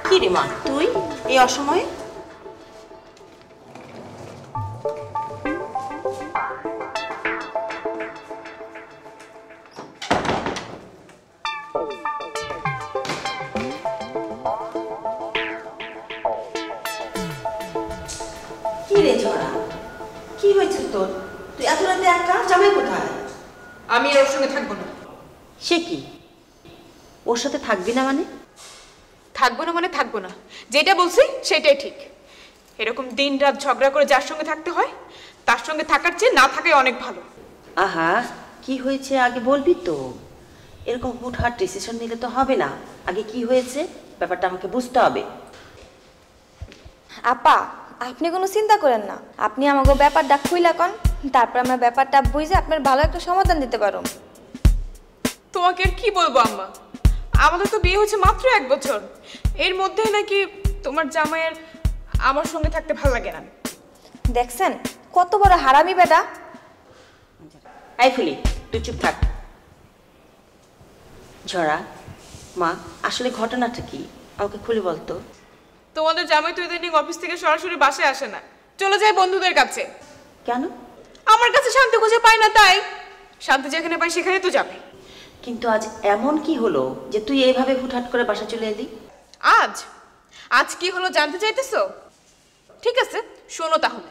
কি রে মা তুই এই অসময়ে? কি রে ঝরা, কি হয়েছে তোর? তুই এত রাতে একা? জামাই কোথায়? আমি ওর সঙ্গে থাকবো না। সে কি, ওর সাথে থাকবি না মানে? থাকবো না মানে থাকবো না, যেটা বলছি সেটাই ঠিক। এরকম দিন রাত ঝগড়া করে যার সঙ্গে থাকতে হয় তার সঙ্গে থাকার চেয়ে না থাকাই অনেক ভালো। আহা, কি হয়েছে আগে বলবি তো? এরকম হুটহাট ডিসিশন নিলে তো হবে না। আগে কি হয়েছে ব্যাপারটা আমাকে বুঝতে হবে। আপা, আপনি কোনো চিন্তা করেন না, আপনি আমাকে ব্যাপারটা খুইলা কন, তারপর আমরা ব্যাপারটা বুঝে আপনার ভালো একটা সমাধান দিতে পারো। তোমাকে আর কি বলবো আম্মা, আমাদের তো বিয়ে হচ্ছে মাত্র 1 বছর, এর মধ্যেই নাকি তোমার জামাইয়ের আমার সঙ্গে থাকতে ভালো লাগে না। দেখছেন কত বড় হারামি বেটা। এই ফুলি, তুই চুপ থাক। ঝরা মা, আসলে ঘটনাটা কি আমাকে খুলে বলতো। তোমাদের জামাই তো ইদানিং অফিস থেকে সরাসরি বাসায় আসে না, চলে যায় বন্ধুদের কাছে। কেন? আমার কাছে শান্তি খুঁজে পায় না, তাই শান্তি যেখানে পাই সেখানে তো যাবে। কিন্তু আজ এমন কি হলো যে তুই এইভাবে হুটহাট করে বাসা চলে এলি? আজ আজ কি হলো জানতে চাইতেছো? ঠিক আছে, শোনো তাহলে।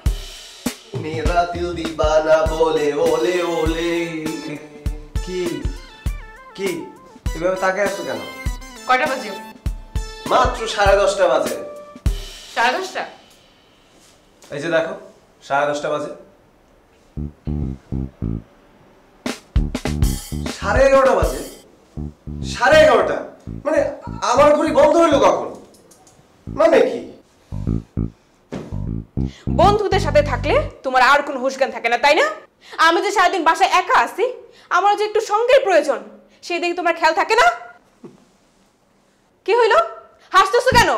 মেরা দিল দিবানা বলে ওলে ওলে। কি কি এভাবে তাকায় আছো কেন? কয়টা বাজে? মাত্র 10:30 বাজে। 10:30? এই যে দেখো 10:30 বাজে। 11:30 বাজে। 11:30 মানে আমার ঘড়ি বন্ধ হইলো কখন? মানে কি? বন্ধুদের সাথে থাকলে তোমার আর কোনো হুঁশ জ্ঞান থাকে না, তাই না? আমি যে সারাদিন বাসায় একা আছি, আমার যে একটু সঙ্গের প্রয়োজন, সেই দিকে তোমার খেয়াল থাকে না? কি হইলো, হাসতেছো কেন?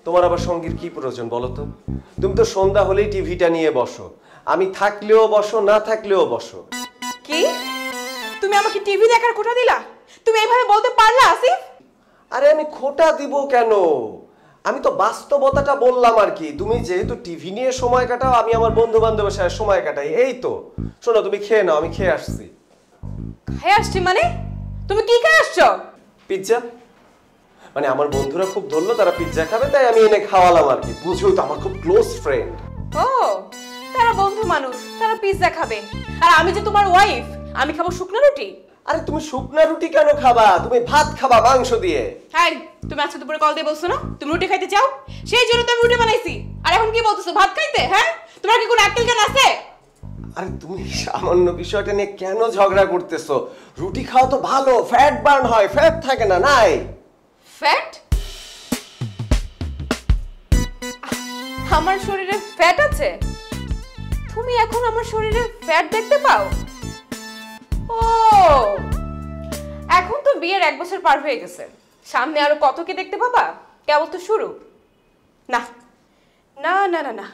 তোমার আবার সঙ্গীর কি প্রয়োজন বলো তো? তুমি তো সন্ধ্যা হলেই টিভিটা নিয়ে বসো, আমি থাকলেও বসো না থাকলেও বসো। কি তুমি আমাকে টিভি দেখার খোঁটা দিলা? তুমি এইভাবে বলতে পারলা আসিফ? আরে আমি খোটা দিব কেন, আমি তো বাস্তবতাটা বললাম আর কি। তুমি যেহেতু টিভি নিয়ে সময় কাটাও, আমি আমার বন্ধু বান্ধবের সাথে সময় কাটাই, এই তো। শোনো, তুমি খেয়ে নাও, আমি খেয়ে আসছি। খেয়ে আসছি মানে? তুমি কি খেয়ে আসছো? পিৎজা। মানে আমার বন্ধুরা খুব ধরলো, তারা পিৎজা খাবে, তাই আমি এনে খাওয়ালাম আর কি। বুঝোই তো, আমার খুব ক্লোজ ফ্রেন্ড। ও, তারা বন্ধু মানুষ, তারা পিৎজা খাবে, আর আমি যে তোমার ওয়াইফ, আমি খাবো শুকনো রুটি। আরে তুমি শুকনা রুটি কেন খাবা? তুমি ভাত খাবা মাংস দিয়ে। হাই, তুমি আজকে দুপুরে কল দিয়ে বলছো না তুমি রুটি খাইতে চাও, সেই জন্য তো আমি রুটি বানাইছি। আর এখন কি বলতেছো ভাত খাইতে? হ্যাঁ, তোমার কি কোনো আক্কেল জ্ঞান আছে? আরে তুমি সামান্য বিষয়টা নিয়ে কেন ঝগড়া করতেছো? রুটি খাওয়া তো ভালো, ফ্যাট বার্ন হয়, ফ্যাট থাকে না। নাই ফ্যাট? আমার শরীরে ফ্যাট আছে? তুমি এখন আমার শরীরে ফ্যাট দেখতে পাও? ও, এখন তো বিয়ের 1 বছর পার হয়ে গেছে, সামনে আরো কত কি দেখতে পাবা? কেবল তো শুরু। না না না না না,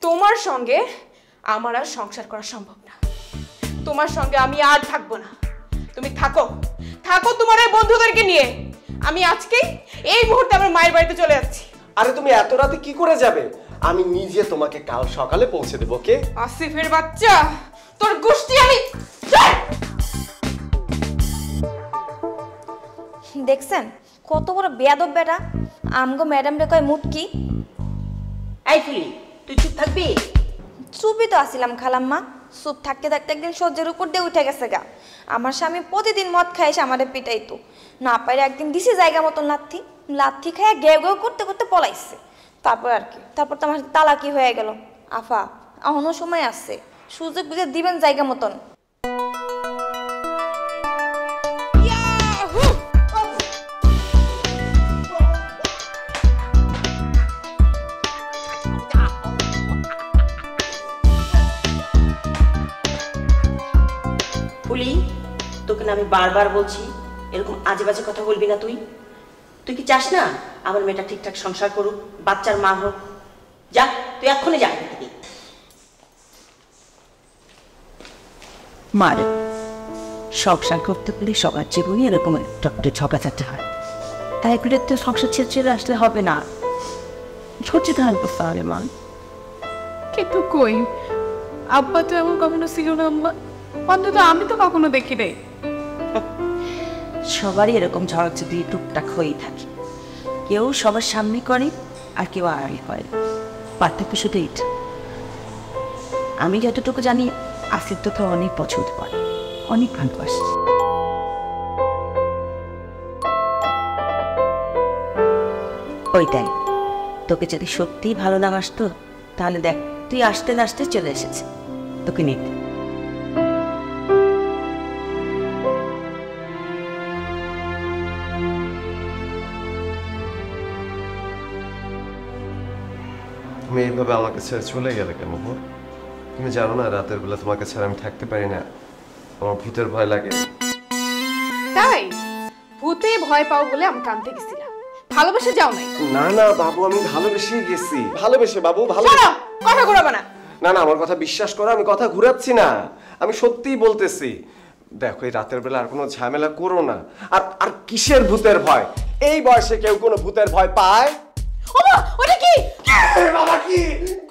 তোমার সঙ্গে আমার আর সংসার করা সম্ভব না। তোমার সঙ্গে আমি আর থাকবো না। তুমি থাকো থাকো তোমার এই বন্ধুদেরকে নিয়ে। আমি আজকেই এই মুহূর্তে আমার মায়ের বাড়িতে চলে যাচ্ছি। আরে তুমি এত রাতে কি করে যাবে? আমি নিজে তোমাকে কাল সকালে পৌঁছে দেবো। কে? আসিফের বাচ্চা, তোর গোষ্ঠী আমি। দেখছেন কত বড় বেয়াদব বেটা। আমগো ম্যাডাম রে কয় মুটকি। এই ফুলি, তুই চুপ থাকবি? চুপই তো আসিলাম খালাম্মা, চুপ থাকতে থাকতে একদিন সহ্যের উপর দিয়ে উঠে গেছে গা। আমার স্বামী প্রতিদিন মদ খায় এসে আমাদের পিটাইতো, না পাইলে একদিন দিছে জায়গা মতন লাথি, লাথি খায় গেউ গেউ করতে করতে পলাইছে। তারপর আর কি, তারপর তো আমার তালাকি হয়ে গেল। আফা, এখনো সময় আছে, সুযোগ বুঝে দিবেন জায়গা মতন। ফুলি, তোকে না আমি বারবার বলছি এরকম আজে বাজে কথা বলবি না। তুই তুই কি চাস না আমার মেয়েটা ঠিকঠাক সংসার করুক, বাচ্চার মা হোক? যা, তুই এক্ষুনি যা। মারে সংসার করতে গেলে সবার জীবনে এরকম একটা ঝগড়াঝাটি হয়, তাই করে তো সংসার ছেড়ে আসলে হবে না। সত্যি ধারণ করতে হবে মা। কিন্তু কই, আব্বা তো এমন কখনো ছিল না আম্মা, অন্তত আমি তো কখনো দেখি নাই। সবারই এরকম ঝগড়াঝাটি টুকটাক হয়েই থাকে, কেউ সবার সামনে করে আর কেউ আড়ালে করে, পার্থক্য শুধু এটা। আমি যতটুকু জানি আসিফ তোকে অনেক পছন্দ করে, অনেক ভালোবাসে। ওইটাই, তোকে যদি সত্যিই ভালো না বাসতো তাহলে দেখ তুই আসতে না আসতে চলে এসেছে তোকে নিতে। তুমি এইভাবে আমাকে ছেড়ে চলে গেলে কেন? তুমি জানো না রাতের বেলা তোমাকে ছাড়া আমি থাকতে পারি না, আমার ভূতের ভয় লাগে। তাই ভূতে ভয় পাও বলে আমি কাঁদতে গেছিলাম, ভালোবেসে যাও নাই? না না বাবু, আমি ভালোবেসে গেছি। ভালোবেসে বাবু, ভালো। কথা ঘুরাবে না। না না, আমার কথা বিশ্বাস করো, আমি কথা ঘুরাচ্ছি না, আমি সত্যিই বলতেছি। দেখো এই রাতের বেলা আর কোনো ঝামেলা করো না। আর আর কিসের ভূতের ভয়? এই বয়সে কেউ কোনো ভূতের ভয় পায়? ওমা, ওটা কি? বাবা কি?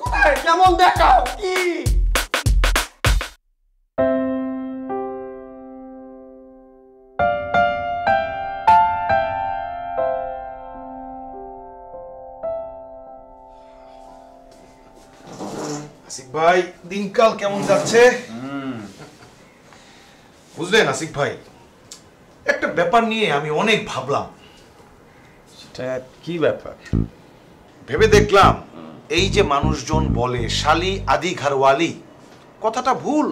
কোথায়? কেমন দেখাও? কি? আসিফ ভাই, দিনকাল কেমন যাচ্ছে? বুঝলেন আসিফ ভাই, একটা ব্যাপার নিয়ে আমি অনেক ভাবলাম। সেটা কি ব্যাপার? ভেবে দেখলাম এই যে মানুষজন বলে শালি আদি ঘরওয়ালি, কথাটা ভুল।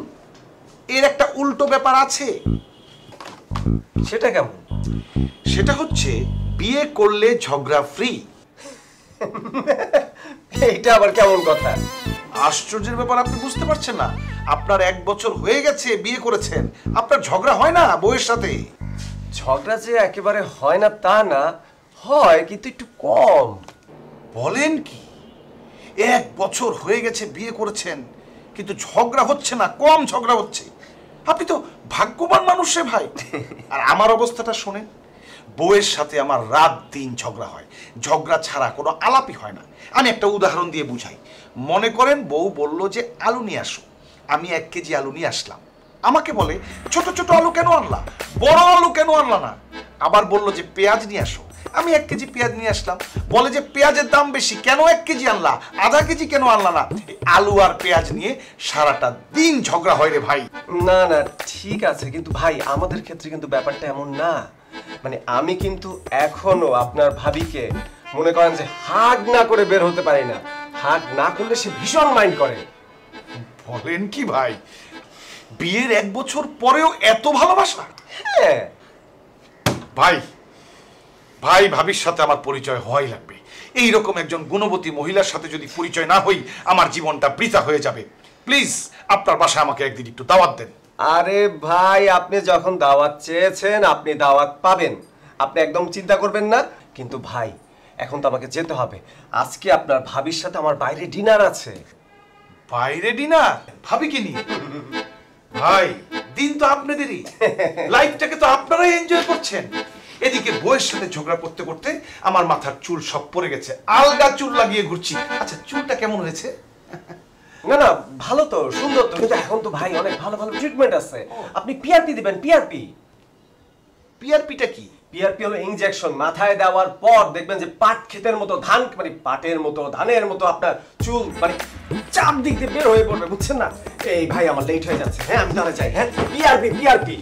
এর একটা উল্টো ব্যাপার আছে। সেটা কেমন? সেটা হচ্ছে বিয়ে করলে ঝগড়া ফ্রি। এইটা আবার কেমন কথা? আশ্চর্যের ব্যাপার, আপনি বুঝতে পারছেন না? আপনার 1 বছর হয়ে গেছে বিয়ে করেছেন, আপনার ঝগড়া হয় না বউয়ের সাথে? ঝগড়া যে একেবারে হয় না তা না, হয় কিন্তু একটু কম। বলেন কি? 1 বছর হয়ে গেছে বিয়ে করেছেন কিন্তু ঝগড়া হচ্ছে না, কম ঝগড়া হচ্ছে। আপনি তো ভাগ্যবান মানুষ রে ভাই। আর আমার অবস্থাটা শোনেন, বউয়ের সাথে আমার রাত দিন ঝগড়া হয়, ঝগড়া ছাড়া কোনো আলাপই হয় না। আমি একটা উদাহরণ দিয়ে বুঝাই। মনে করেন বউ বলল যে আলু নিয়ে আসো, আমি 1 কেজি আলু নিয়ে আসলাম। আমাকে বলে ছোট ছোট আলু কেন আনলা, বড় আলু কেন আনলা না? আবার বলল যে পেঁয়াজ নিয়ে আসো, আমি 1 কেজি পেঁয়াজ নিয়ে আসলাম। বলে যে পেঁয়াজের দাম বেশি, কেন 1 কেজি আনলা, আধা কেজি কেন আনলা না? আলু আর পেঁয়াজ নিয়ে সারাটা দিন ঝগড়া হয় রে ভাই। না না ঠিক আছে, কিন্তু ভাই আমাদের ক্ষেত্রে কিন্তু ব্যাপারটা এমন না। মানে আমি কিন্তু এখনো আপনার ভাবিকে মনে করেন যে হাগ না করে বের হতে পারি না। হাগ না করলে সে ভীষণ মাইন্ড করে। বলেন কি ভাই, বিয়ের 1 বছর পরেও এত ভালোবাসা? হ্যাঁ ভাই, ভাই ভাবির সাথে আমার পরিচয় হওয়াই লাগবে। এইরকম একজন গুণবতী মহিলার সাথে যদি পরিচয় না হই, আমার জীবনটা বৃথা হয়ে যাবে। প্লিজ আপনার বাসায় আমাকে একদিন একটু দাওয়াত দেন। আরে ভাই, আপনি যখন দাওয়াত চেয়েছেন আপনি দাওয়াত পাবেন, আপনি একদম চিন্তা করবেন না। কিন্তু ভাই এখন তো আমাকে যেতে হবে, আজকে আপনার ভাবির সাথে আমার বাইরে ডিনার আছে। বাইরে ডিনার? ভাবিকে নিয়ে? ভাই দিন তো আপনাদেরই, লাইফটাকে তো আপনারাই এনজয় করছেন। এদিকে বউয়ের সাথে ঝগড়া করতে করতে আমার মাথার চুল সব পড়ে গেছে, আলগা চুল লাগিয়ে ঘুরছি। আচ্ছা চুলটা কেমন হয়েছে? না না ভালো তো, সুন্দর তো, কিন্তু এখন তো ভাই অনেক ভালো ভালো ট্রিটমেন্ট আছে। আপনি পিআরপি দিবেন। পিআরপি? পিআরপিটা কি? পিআরপি হলো ইনজেকশন। মাথায় দেওয়ার পর দেখবেন যে পাট ক্ষেতের মতো ধান, মানে পাটের মতো ধানের মতো আপনার চুল মানে চাপ দিক দিয়ে বের হয়ে পড়বে, বুঝছেন না? এই ভাই আমার লেট হয়ে যাচ্ছে, হ্যাঁ আমি তাহলে যাই। হ্যাঁ পিআরপি পিআরপি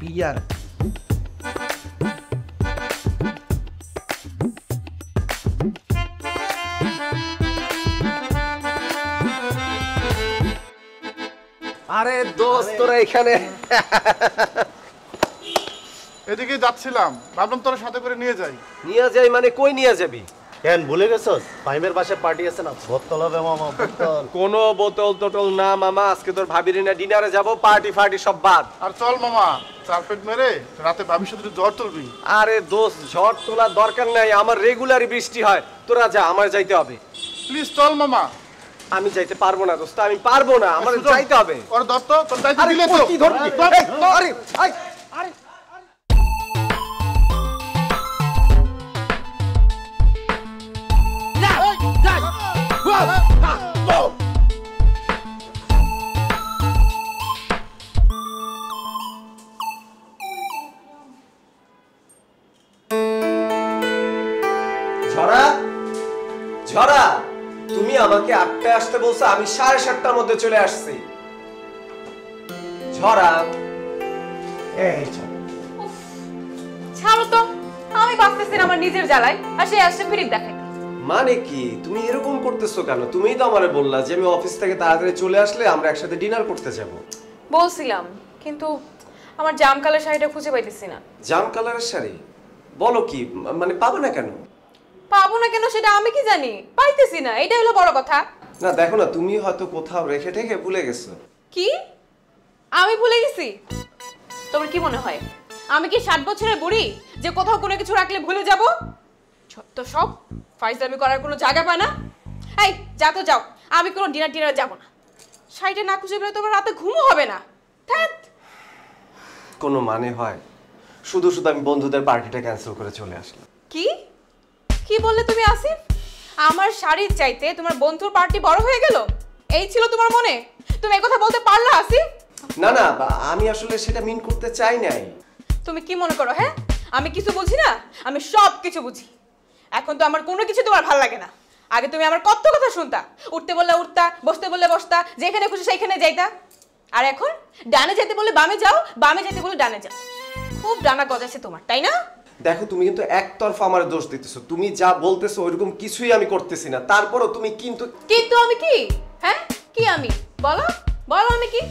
পিআর আরে দোস্ত তোরা এখানে? এদিকে যাচ্ছিলাম, ভাবলাম তোর সাথে করে নিয়ে যাই। নিয়ে যাই মানে কই নিয়ে যাবি? কেন ভুলে গেছস? ফাইমের বাসায় পার্টি আছে না, বোতল হবে মামা, বোতল। কোনো বোতল টোটল না মামা, আজকে তোর ভাবির না ডিনারে যাব, পার্টি ফার্টি সব বাদ। আর চল মামা, চারপেট মেরে রাতে ভাবির সাথে জ্বর তুলবি। আরে দোস্ত ঝড় তোলার দরকার নাই, আমার রেগুলারই বৃষ্টি হয়, তোরা যা, আমার যাইতে হবে। প্লিজ চল মামা। আমি যাইতে পারবো না দোস্ত, আমি পারবো না, আমার যাইতে হবে। ওর দত্ত তোর যাইতে আরে দিলে তো কি ধরবি? আরে আরে আরে ঝরা, ঝরা, তুমি আমাকে 8টায় আসতে বলছো, আমি 7:30টার মধ্যে চলে আসছি। ঝরা, এই ছাড়ো তো, আমি বাঁচতেছি না আমার নিজের জ্বালায়, আর সে আসছে ফিরিক দেখাই। মানে কি তুমি এরকম করতেছো কেন? তুমিই তো আমারে বললা যে আমি অফিস থেকে তাড়াতাড়ি চলে আসলে আমরা একসাথে ডিনার করতে যাব। বলছিলাম, কিন্তু আমার জাম কালার শাড়িটা খুঁজে পাইতেছি না। জাম কালারের শাড়ি? বলো কি, মানে পাবো না কেন? পাবো না কেন সেটা আমি কি জানি, পাইতেছি না, এটাই হলো বড় কথা। না দেখো না, তুমি হয়তো কোথাও রেখে ঠেকে ভুলে গেছো। কি আমি ভুলে গেছি? তোমার কি মনে হয় আমি কি 60 বছরের বুড়ি যে কোথাও কোনো কিছু রাখলে ভুলে যাব? তো সব ফাইজলামি করার কোনো জায়গা পায় না। এই যা তো যাও, আমি কোনো ডিনারে যাব না। শাড়িটা না খুঁজে পেলে তোমার রাতে ঘুমও হবে না। ধ্যাৎ। কোনো মানে হয়? শুধু শুধু আমি বন্ধুদের পার্টিটা ক্যান্সেল করে চলে আসলাম। কি কি বললে তুমি আসিফ? আমার শাড়ির চাইতে তোমার বন্ধুর পার্টি বড় হয়ে গেল, এই ছিল তোমার মনে? তুমি এই কথা বলতে পারলা আসিফ? না না, আমি আসলে সেটা মিন করতে চাই নাই। তুমি কি মনে করো হ্যাঁ আমি কিছু বুঝি না? আমি সব কিছু বুঝি। এখন তো আমার কোনো কিছু তোমার ভালো লাগে না। আগে তুমি আমার কত কথা শুনতা, উঠতে বললে উঠতা, বসতে বললে বসতা, যেখানে খুশি সেইখানে যাইতা। আর এখন ডানে যেতে বললে বামে যাও, বামে যেতে বললে ডানে যাও। খুব ডানা গজাছে তোমার, তাই না? দেখো তুমি কিন্তু একতরফা আমার দোষ দিতেছো। তুমি যা বলতেছো ওইরকম কিছুই আমি করতেছি না, তারপরও তুমি কিন্তু কিন্তু আমি কি? হ্যাঁ কি আমি? বলো বলো আমি কি?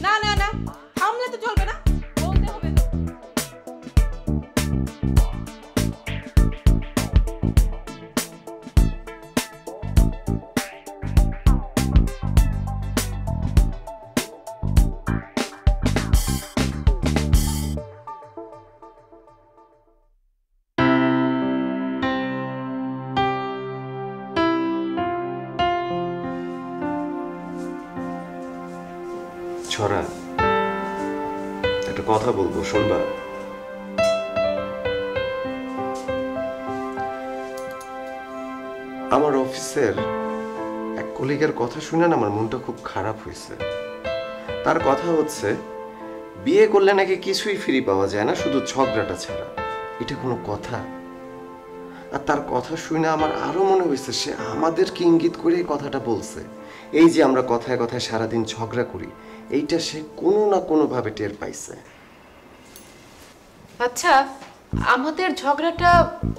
না না না, থামলে তো চলবে না, বলতে হবে তো। ছড়া, একটা কথা বলবো, শুনবা? আমার অফিসের এক কলিগের কথা শুনে না আমার মনটা খুব খারাপ হয়েছে। তার কথা হচ্ছে বিয়ে করলে নাকি কিছুই ফ্রি পাওয়া যায় না, শুধু ঝগড়াটা ছাড়া। এটা কোনো কথা? আর তার কথা শুনে আমার আরো মনে হয়েছে সে আমাদেরকে ইঙ্গিত করে এই কথাটা বলছে। এই যে আমরা কথায় কথায় সারাদিন ঝগড়া করি, এইটা সে কোনো না কোনো ভাবে টের পাইছে। আচ্ছা, আমাদের ঝগড়াটা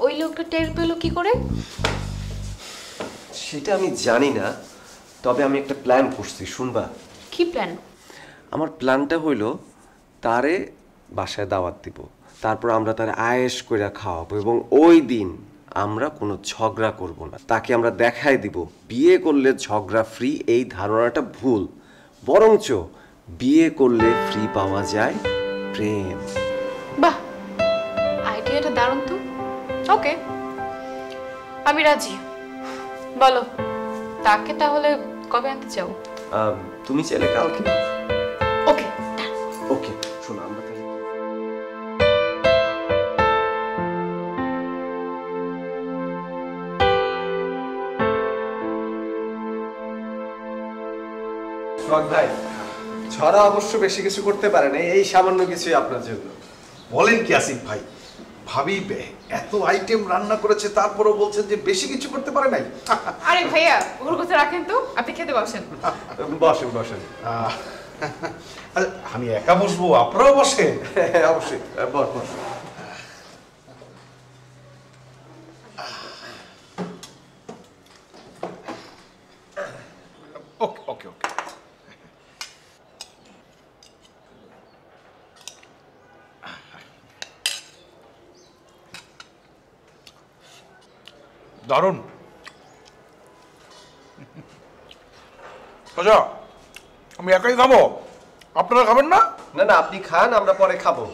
ওই লোকটা টের পেল কি করে? সেটা আমি জানি না, তবে আমি একটা প্ল্যান করছি, শুনবা? কি প্ল্যান? আমার প্ল্যানটা হইল তারে বাসায় দাওয়াত দিব, তারপর আমরা তারে আয়েশ করে খাওয়াবো এবং ওই দিন আমরা কোনো ঝগড়া করব না। তাকে আমরা দেখাই দিব বিয়ে করলে ঝগড়া ফ্রি এই ধারণাটা ভুল, বরঞ্চ বিয়ে করলে ফ্রি পাওয়া যায় প্রেম। বাহ, আইডিয়াটা দারুণ তো। ওকে, আমি রাজি। বলো তাকে তাহলে কবে আনতে চাও? তুমি চাইলে কালকে। ওকে ওকে, শোনো আমরা তাহলে ভাই, ছড়া অবশ্য বেশি কিছু করতে পারে না, এই সামান্য কিছুই আপনার জন্য। বলেন কি আসিফ ভাই, ভাবি এত আইটেম রান্না করেছে তারপরও বলছেন যে বেশি কিছু করতে পারে নাই। আরে ভাইয়া ওর কথা রাখেন তো, আপনি খেতে বসেন। বসেন বসেন। আমি একা বসবো, আপনারাও বসেন। অবশ্যই, বস বস। ওকে ওকে ওকে। দারুণ। আচ্ছা, আমি একাই খাবো, আপনারা খাবেন না? না না, আপনি খান, আমরা পরে খাবো।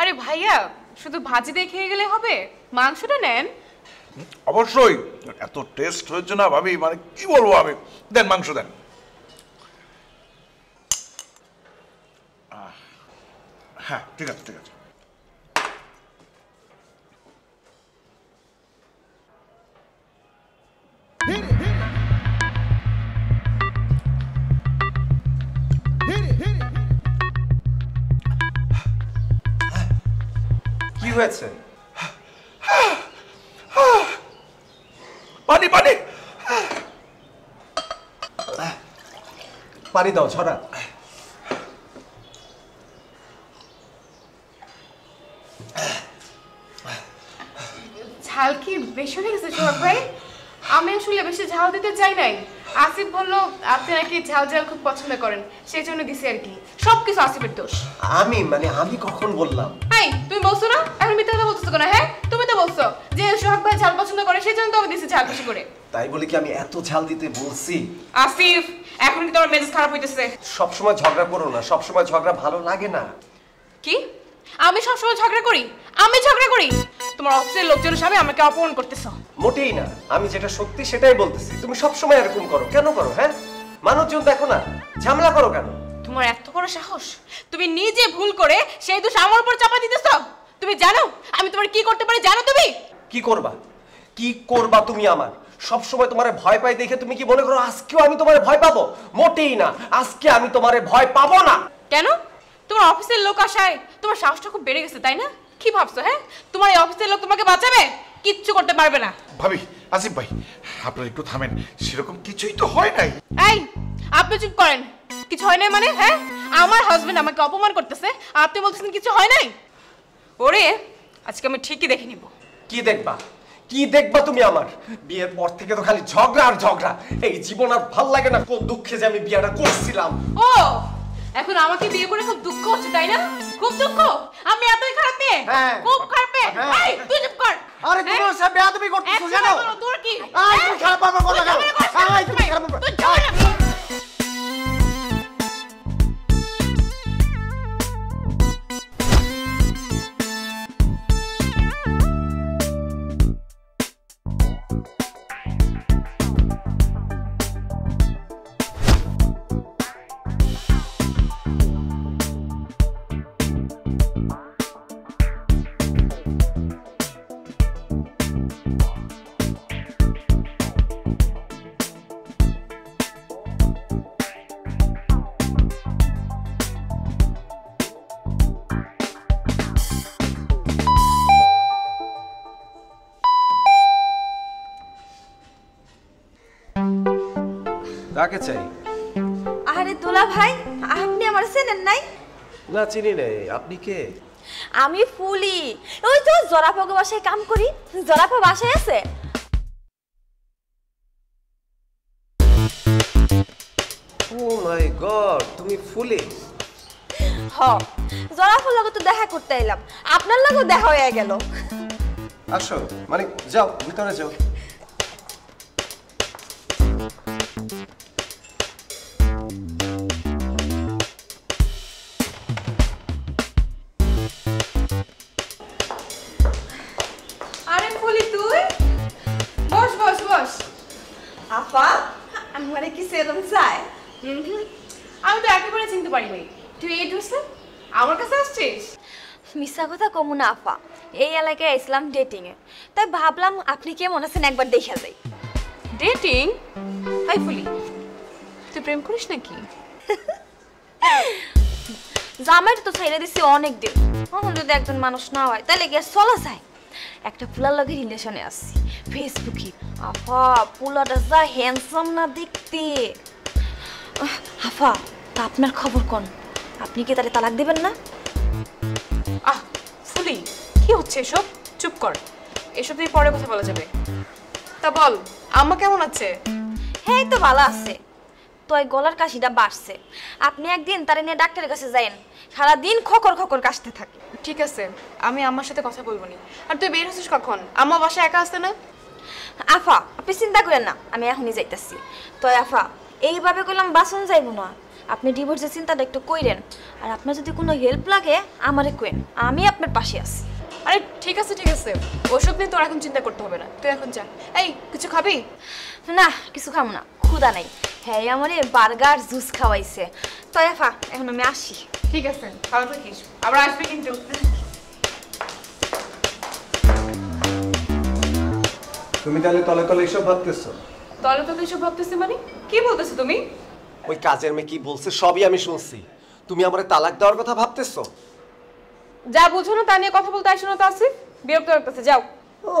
আরে ভাইয়া শুধু ভাজি দিয়ে খেয়ে গেলে হবে? মাংসটা নেন। অবশ্যই এত টেস্ট হয়েছে না ভাবি, মানে কি বলবো আমি। দেন মাংস দেন। হ্যাঁ ঠিক আছে ঠিক আছে। কি হয়েছে? পানি পানি পানি দাও, ছড়া। ঝাল কি বেশি হয়ে গেছে সোহাগ ভাই? আমি আসলে বেশি ঝাল দিতে চাই নাই। আসিফ বলল আপনি নাকি ঝাল ঝাল খুব পছন্দ করেন, সেই জন্য দিছি আর কি। সবকিছু আসিফের দোষ। আমি কখন বললাম? এই তুমি বলছো না, এখন মিথ্যা কথা বলতেছো কেন? হ্যাঁ তুমি তো বলছো যে সোহাগ ভাই ঝাল পছন্দ করে, সেই জন্য তো আমি দিছি ঝাল বেশি করে। তাই বলে কি আমি এত ঝাল দিতে বলছি? আসিফ এখন কি তোমার মেজাজ খারাপ হইতেছে? সবসময় ঝগড়া করো না, সবসময় ঝগড়া ভালো লাগে না। কি আমি সবসময় ঝগড়া করি? আমি ঝগড়া করি? তোমার অফিসের লোকজনের সামনে আমাকে অপমান করতেছো। মোটেই না, আমি যেটা সত্যি সেটাই বলতেছি। তুমি সবসময় এরকম করো, কেন করো? হ্যাঁ, মানুষজন দেখো না, ঝামেলা করো কেন? তোমার এত বড় সাহস, তুমি নিজে ভুল করে সেই দোষ আমার উপর চাপা দিতেছো। তুমি জানো আমি তোমার কি করতে পারি? জানো তুমি কি করবা? কি করবা তুমি? আমার সবসময় তোমারে ভয় পাই দেখে তুমি কি মনে করো আজকেও আমি তোমারে ভয় পাবো? মোটেই না, আজকে আমি তোমারে ভয় পাবো না। কেন? তোমার অফিসের লোক আসায় তোমার সাহসটা খুব বেড়ে গেছে, তাই না? কি ভাবছো? হ্যাঁ, তোমার এই অফিসের লোক তোমাকে বাঁচাবে? কিচ্ছু করতে পারবে না। ভাবি, আসিফ ভাই আপনারা একটু থামেন, সেরকম কিছুই তো হয় নাই। এই আপনি চুপ করেন। কিছু হয় নাই মানে? হ্যাঁ, আমার হাজবেন্ড আমাকে অপমান করতেছে আর আপনি বলতেছেন কিছু হয় নাই? ওরে আজকে আমি ঠিকই দেখে নিব। কি দেখবা? কি দেখবা তুমি? আমার বিয়ের পর থেকে তো খালি ঝগড়া আর ঝগড়া। এই জীবন আর ভাল লাগে না। কোন দুঃখে যে আমি বিয়েটা করছিলাম। ও এখন আমাকে বিয়ে করে খুব দুঃখ হচ্ছে, তাই না? খুব দুঃখ? আমি এতই খারাপ মেয়ে? হ্যাঁ। খুব খারাপ মেয়ে? হ্যাঁ। এই তুই চুপ কর। আরে তুমি হ্যাঁ? ওসব বেয়াদবি করতেছো একদম জানো? বলো, তোর কি? আয় তুমি খারাপ আমার কথা কেন? আয় তুমি খারাপ তুই ঝগড়া কর। কাকে চাই? আরে দোলা ভাই, আপনি আমার চেনেন নাই? না চিনি নাই। আপনি কে? আমি ফুলি, ওই তো জরাফাগো বাসায় কাম করি। জরাফা বাসায় আছে? ও মাই গড, তুমি ফুলি? হ, জরাফার লগে তো দেখা করতে এলাম, আপনার লগেও দেখা হয়ে গেল। আসো, মানে যাও ভিতরে যাও। আরে ফুলি তুই বস বস বস। আপা, আমারে কি সেরম চাই? আমি তো একেবারে চিনতে পারিনি। তুই এই ড্রেসে আমার কাছে আসছিস? মিথ্যা কথা কমু না আপা, এই এলাকায় আসলাম ডেটিং এ, তাই ভাবলাম আপনি কেমন আছেন একবার দেখা যাই। ডেটিং? হাই ফুলি, তুই প্রেম করিস নাকি? জামাই তো ছেড়ে দিছি অনেক দিন, এখন যদি একজন মানুষ না হয় তাহলে গিয়ে চলা যায়। একটা পুলার লগে রিলেশনে আসছি ফেসবুকে। আপা পুলাটা যা হ্যান্ডসাম না দেখতে। আপা তা আপনার খবর কোন? আপনি কি তারে তালাক দিবেন না? আহ ফুলি, কি হচ্ছে এসব? চুপ কর, এসব দিয়ে পরে কথা বলা যাবে। তা বল, আম্মা কেমন আছে? হ্যাঁ তো ভালো আছে, তো এই গলার কাশিটা বাড়ছে। আপনি একদিন তারে নিয়ে ডাক্তারের কাছে যাইন, সারাদিন খকর খকর কাশতে থাকে। ঠিক আছে, আমি আম্মার সাথে কথা বলবো নি। আর তুই বের হচ্ছিস কখন? আম্মা বাসায় একা আসতে না? আফা আপনি চিন্তা করেন না, আমি এখনই যাইতাছি। তো আফা এইভাবে করলাম বাসন যাইব না, আপনি ডিভোর্সের চিন্তাটা একটু কইরেন। আর আপনার যদি কোনো হেল্প লাগে আমারে কইন, আমি আপনার পাশে আছি। আরে ঠিক আছে ওসব নিয়ে তোর এখন চিন্তা করতে হবে না, তুই এখন যা। এই কিছু খাবি? না কিছু খাবো না, ক্ষুধা নাই। হ্যাঁ আমারে বার্গার জুস খাওয়াইছে। তয়াফা এখন আমি আসি। ঠিক আছে, ভালো থাকিস, আবার আসবি কিন্তু। তুমি তাহলে তলে তলে এসব ভাবতেছো? তলে তলে এসব ভাবতেছি মানে কি বলতেছো তুমি? ওই কাজের মেয়ে কি বলছে সবই আমি শুনছি। তুমি আমারে তালাক দেওয়ার কথা ভাবতেছো? যা বুঝো না তা নিয়ে কথা বলতে আসো না তো আসিফ, বিরক্ত লাগতেছে, যাও। ও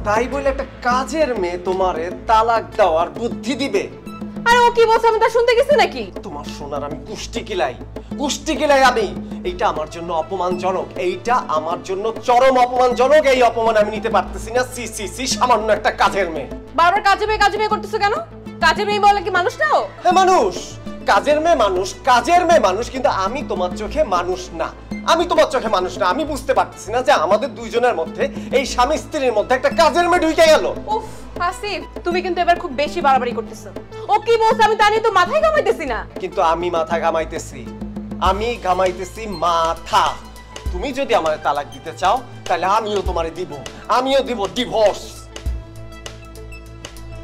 তাই বলে একটা কাজের মেয়ে তোমারে তালাক দেওয়ার বুদ্ধি দিবে? আরে ও কি বলছে আমি তা শুনতে গেছি নাকি? তোমার শোনার আমি কুষ্টি কিলাই আমি। এইটা আমার জন্য অপমানজনক, এইটা আমার জন্য চরম অপমানজনক। এই অপমান আমি নিতে পারতেছি না। সি সি সি, সামান্য একটা কাজের মেয়ে। বারবার কাজে মেয়ে করতেছো কেন? কাজের মেয়ে বলে কি মানুষ নাও? হ্যাঁ মানুষ, কাজের মেয়ে মানুষ, কিন্তু আমি তোমার চোখে মানুষ না। আমি বুঝতে পারতেছি না যে আমাদের দুইজনের মধ্যে, এই স্বামী স্ত্রীর মধ্যে একটা কাজের মেয়ে ঢুকে গেল। উফ আসিফ, তুমি কিন্তু এবার খুব বেশি বাড়াবাড়ি করতেছো। ও কি বলছে আমি তা নিয়ে তো মাথায় ঘামাইতেছি না। কিন্তু আমি মাথা ঘামাইতেছি মাথা। তুমি যদি আমারে তালাক দিতে চাও তাহলে আমিও তোমারে দিব, ডিভোর্স।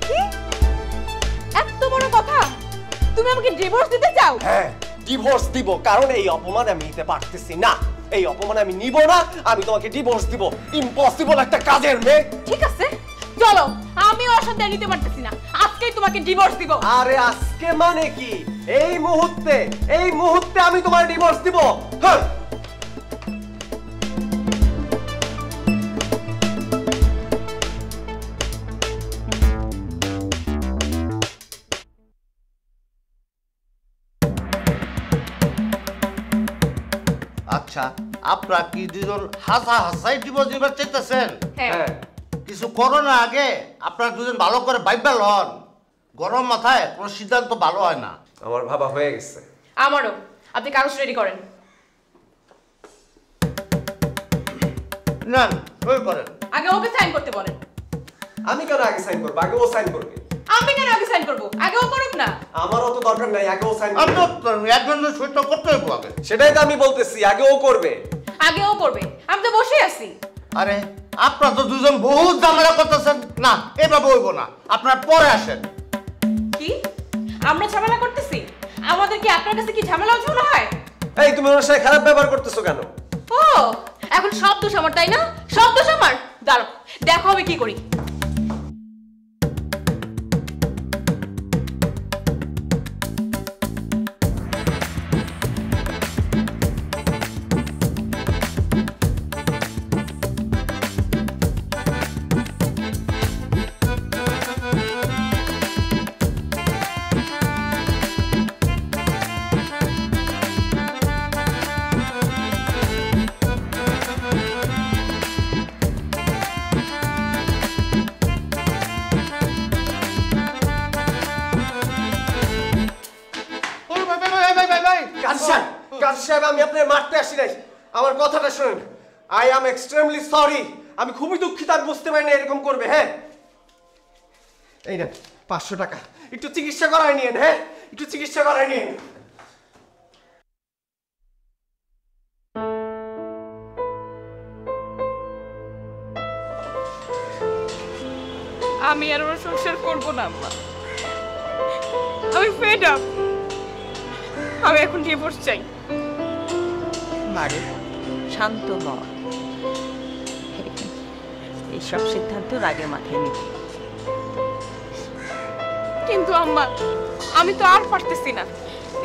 কি এত বড় কথা? তুমি আমাকে ডিভোর্স দিতে চাও? হ্যাঁ ডিভোর্স দিব, কারণ এই অপমান আমি নিতে পারতেছি না। এই অপমান আমি নিব না, আমি তোমাকে ডিভোর্স দিব। ইম্পসিবল একটা কাজের মেয়ে। ঠিক আছে চলো, আমি ওর সাথে নিতে পারতেছি না, আজকেই তোমাকে ডিভোর্স দিব। আরে আজকে মানে কি? এই মুহূর্তে আমি তোমার ডিভোর্স দিব। হ্যাঁ আচ্ছা, আপনারা কি দুজন হাসাই ডিভোর্স দিবার চাইতেছেন? হ্যাঁ কিছু করো না, আগে আপনারা দুজন ভালো করে ভাইবা লন। গরম মাথায় কোনো সিদ্ধান্ত ভালো হয় না। আমার ভাবা হয়ে গেছে। আমারও। আপনি কাগজ রেডি করেন। না সই করেন। আগে ওকে সাইন করতে বলেন। আমি কেন আগে সাইন করব? আগে ও সাইন করবে। আমি কেন আগে সাইন করব? আগে ও করুক না। আমার অত দরকার নাই, আগে ও সাইন করবে। একজনের সই তো করতে হইব আগে। সেটাই তো আমি বলতেছি, আগে ও করবে। আগে ও করবে, আমি তো বসে আছি। আরে আপনারা তো দুজন বহুত ঝামেলা করতেছেন। না এভাবে হইব না, আপনারা পরে আসেন। কি আমরা ঝামেলা করতেছি? আমাদের কি আপনার কাছে কি ঝামেলা মনে হয়? এই তুমি ওর সাথে খারাপ ব্যবহার করতেছো কেন? ও এখন সব দোষ আমার, তাই না? সব দোষ আমার। দাঁড়াও দেখো আমি কি করি। কাজী সাহেব, আমি আপনার মারতে আসি নাই, আমার কথাটা শুনেন। I am extremely sorry. আমি খুবই দুঃখিত, আমি বুঝতে পারি না এরকম করবে। হ্যাঁ এই না 500 টাকা, একটু চিকিৎসা করায় নিয়েন। হ্যাঁ একটু চিকিৎসা করায় নিয়েন। আমি আর ওর সংসার করব না আম্মা, আমি ফেড আপ। আমি এখন ডিভোর্স চাই। মারে শান্ত হ, এইসব সিদ্ধান্ত রাগে মাথায় নিবি। কিন্তু আম্মা আমি তো আর পারতেছি না,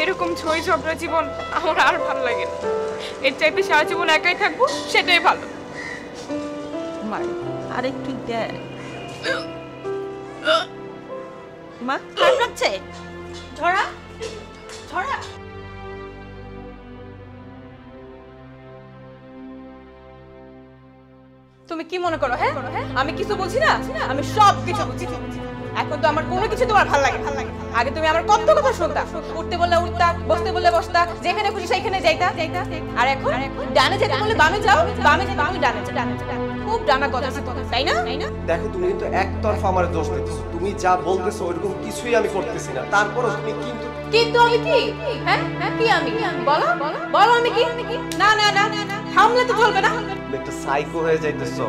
এরকম ঝই ঝগড়া জীবন আমার আর ভালো লাগে না। এর চাইতে সারা জীবন একাই থাকবো, সেটাই ভালো। মারে আর একটু দেখ। মা খারাপ লাগছে? ঝরা ঝরা। তুমি কি মনে করো? হ্যাঁ আমি কিছু বলছি না? আমি সব কিছু বুঝি। এখন তো আমার কোনো কিছু তোমার ভালো লাগে। আগে তুমি আমার কত কথা শুনতা, উঠতে বললে উঠতা, বসতে বললে বসতা, যেখানে খুশি সেইখানে যাইতা। আর এখন ডানে যেতে বললে বামে যাও, বামে যেতে তুমি ডানে যাও। খুব ডানা কথা, তাই না? দেখো তুমি কিন্তু একতরফা আমার দোষ দিতেছো। তুমি যা বলতেছো ওইরকম কিছুই আমি করতেছি না, তারপরও তুমি কিন্তু কিন্তু আমি কি? হ্যাঁ কি আমি? বলো বলো আমি কি? না না না থামলে তো চলবে না। একটা সাইকো হয়ে যাইতেছো।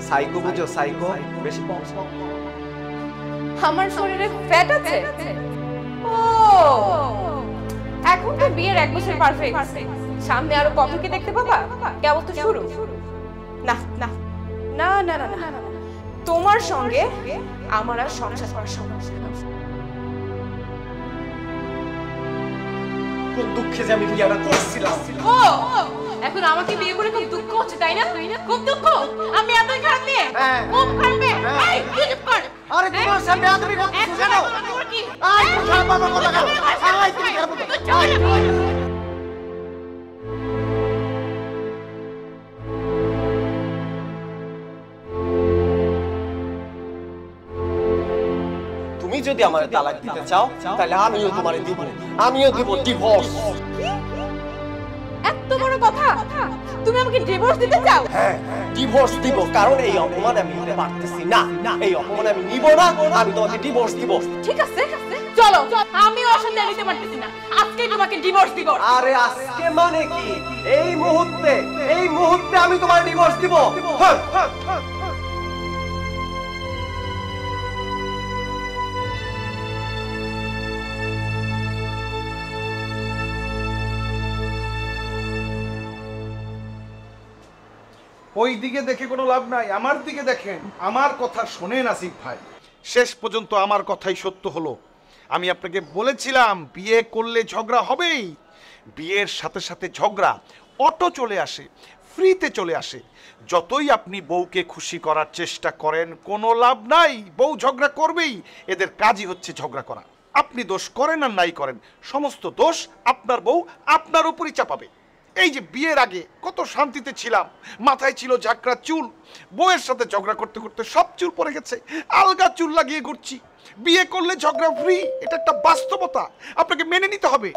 সাইকো বুঝো? সাইকো বেশি আমার শরীরে ফ্যাট আছে। ও এখন তো বিয়ের 1 বছর পারফেক্ট। সামনে আরো কত কি দেখতে পাবা? কেবল তো শুরু। না না না না না না তোমার সঙ্গে আমার আর সংসার করা সম্ভব না। কোন দুঃখে যে আমি বিয়েটা করছিলাম। ও এখন আমাকে বিয়ে করে খুব দুঃখ হচ্ছে তাই না? খুব দুঃখ? আমি এতই খারাপ মেয়ে? খুব খারাপ মেয়ে? এই তুই চুপ কর। আরে তোমার সামনে তুমি করতেছো কেন? তোর কি? আয় তুমি খারাপ বাবা কথা কেন? আয় তুমি খারাপ কথা। তুমি যদি আমার তালাক দিতে চাও তাহলে আমিও তোমারে দিব। আমিও দিব ডিভোর্স। এত বড় কথা? তুমি আমাকে ডিভোর্স দিতে চাও? হ্যাঁ ডিভোর্স দিব, কারণ এই অপমান আমি নিতে পারতেছি না। এই অপমান আমি নিব না, আমি তোমাকে ডিভোর্স দিব। ঠিক আছে চলো, আমি অশান্তি নিতে পারতেছি না, আজকেই তোমাকে ডিভোর্স দিব। আরে আজকে মানে কি? এই মুহূর্তে আমি তোমার ডিভোর্স দিব। ওই দিকে দেখে কোনো লাভ নাই, আমার দিকে দেখেন। আমার কথা শোনেন আসিফ ভাই, শেষ পর্যন্ত আমার কথাই সত্য হলো। আমি আপনাকে বলেছিলাম বিয়ে করলে ঝগড়া হবেই। বিয়ের সাথে সাথে ঝগড়া অটো চলে আসে, ফ্রিতে চলে আসে। যতই আপনি বউকে খুশি করার চেষ্টা করেন কোনো লাভ নাই, বউ ঝগড়া করবেই। এদের কাজই হচ্ছে ঝগড়া করা। আপনি দোষ করেন আর নাই করেন, সমস্ত দোষ আপনার বউ আপনার উপরই চাপাবে। এই যে বিয়ের আগে কত শান্তিতে ছিলাম, মাথায় ছিল ঝাঁকড়া চুল, বউয়ের সাথে ঝগড়া করতে করতে সব চুল পড়ে গেছে, আলগা চুল লাগিয়ে ঘুরছি। বিয়ে করলে ঝগড়া ফ্রি, এটা একটা বাস্তবতা, আপনাকে মেনে নিতে হবে।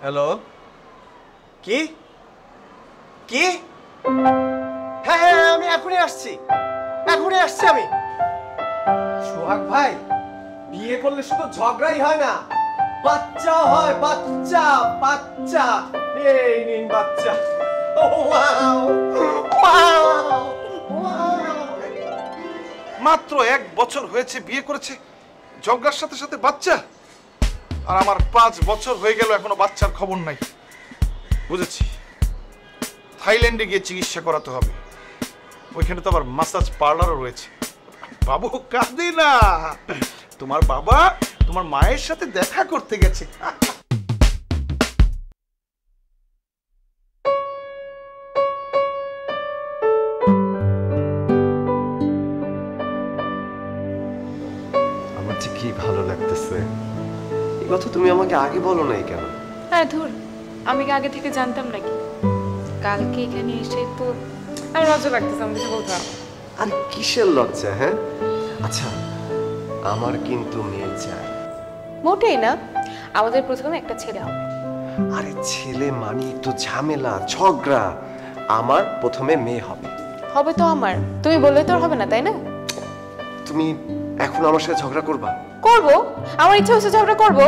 হ্যালো, কি কি? হ্যাঁ আমি এখনই আসছি আমি। সোহাগ ভাই, বিয়ে করলে শুধু ঝগড়াই হয় না, বাচ্চা হয়, বাচ্চা। এই নিন বাচ্চা। মাত্র 1 বছর হয়েছে বিয়ে করেছে, ঝগড়ার সাথে সাথে বাচ্চা। আর আমার 5 বছর হয়ে গেল এখনো বাচ্চার খবর নাই। বুঝেছি, থাইল্যান্ডে গিয়ে চিকিৎসা করাতে হবে। ওইখানে তো আবার মাসাজ পার্লারও রয়েছে। বাবু কাঁদে না, তোমার বাবা তোমার মায়ের সাথে দেখা করতে গেছে। আমার যে কি ভালো লাগতেছে। এই কথা তুমি আমাকে আগে বলো নাই কেন? আরে ধুর, আমি কি আগে থেকে জানতাম নাকি? কালকে এখানে এসে তো আমার লজ্জা লাগতেছে, আমি কিছু বলতে পারবো। আর কিসের লজ্জা? হ্যাঁ আচ্ছা, আমার কিন্তু মেয়ে চাই। মোটেই না, আমাদের প্রথমে একটা ছেলে হবে। আরে ছেলে মানে তো ঝামেলা, ঝগড়া। আমার প্রথমে মেয়ে হবে। হবে তো আমার, তুমি বললে তো আর হবে না, তাই না? তুমি এখন আমার সাথে ঝগড়া করবা? করবো, আমার ইচ্ছা হচ্ছে ঝগড়া করবো।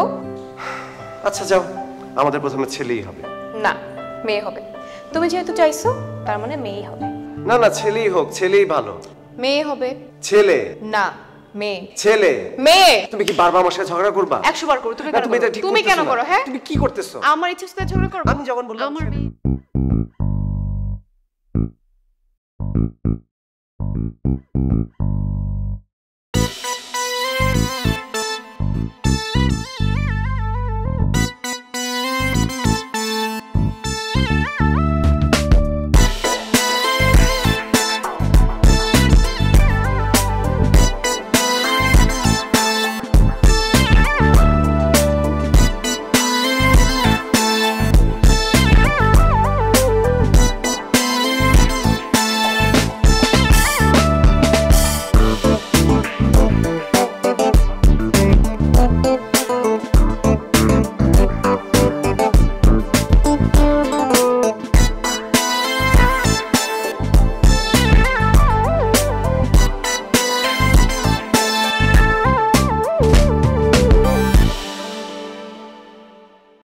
আচ্ছা যাও, আমাদের প্রথমে ছেলেই হবে। না, মেয়ে হবে। তুমি যেহেতু চাইছো তার মানে মেয়েই হবে। না না, ছেলেই হোক, ছেলেই ভালো। মেয়ে হবে। ছেলে না, মেয়ে। ছেলে। মেয়ে। তুমি কি বারবার আমার সাথে ঝগড়া করবা? 100 বার করো। তুমি না, কেন তুমি এটা করো? ঠিক তুমি করতেছো কেন না। করো? হ্যাঁ, তুমি কি করতেছো? আমার ইচ্ছা হচ্ছে ঝগড়া করবো। আমি যখন বললাম আমার মেয়ে।